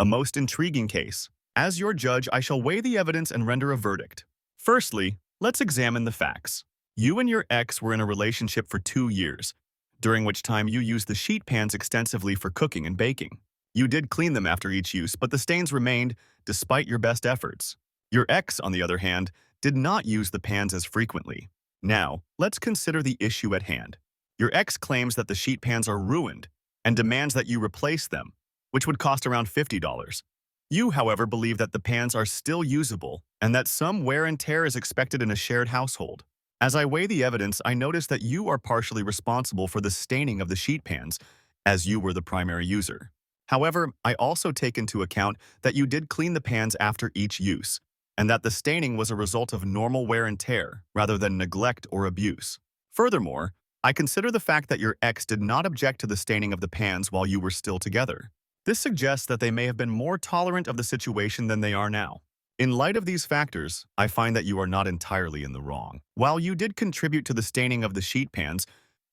A most intriguing case. As your judge, I shall weigh the evidence and render a verdict. Firstly, let's examine the facts. You and your ex were in a relationship for 2 years, during which time you used the sheet pans extensively for cooking and baking. You did clean them after each use, but the stains remained despite your best efforts. Your ex, on the other hand, did not use the pans as frequently. Now, let's consider the issue at hand. Your ex claims that the sheet pans are ruined and demands that you replace them, which would cost around $50. You, however, believe that the pans are still usable and that some wear and tear is expected in a shared household. As I weigh the evidence, I notice that you are partially responsible for the staining of the sheet pans, as you were the primary user. However, I also take into account that you did clean the pans after each use, and that the staining was a result of normal wear and tear rather than neglect or abuse. Furthermore, I consider the fact that your ex did not object to the staining of the pans while you were still together. This suggests that they may have been more tolerant of the situation than they are now. In light of these factors, I find that you are not entirely in the wrong. While you did contribute to the staining of the sheet pans,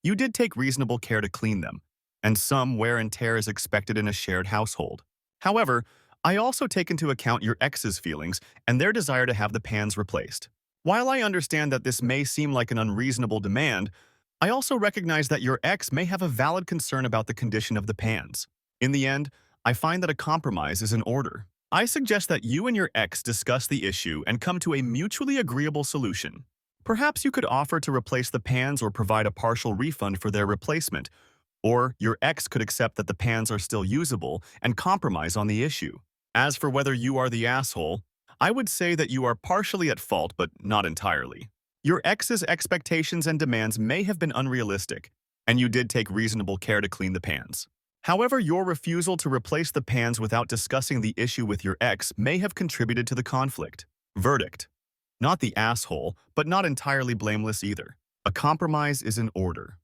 you did take reasonable care to clean them, and some wear and tear is expected in a shared household. However, I also take into account your ex's feelings and their desire to have the pans replaced. While I understand that this may seem like an unreasonable demand, I also recognize that your ex may have a valid concern about the condition of the pans. In the end, I find that a compromise is in order. I suggest that you and your ex discuss the issue and come to a mutually agreeable solution. Perhaps you could offer to replace the pans or provide a partial refund for their replacement, or your ex could accept that the pans are still usable and compromise on the issue. As for whether you are the asshole, I would say that you are partially at fault but not entirely. Your ex's expectations and demands may have been unrealistic, and you did take reasonable care to clean the pans. However, your refusal to replace the pans without discussing the issue with your ex may have contributed to the conflict. Verdict: not the asshole, but not entirely blameless either. A compromise is in order.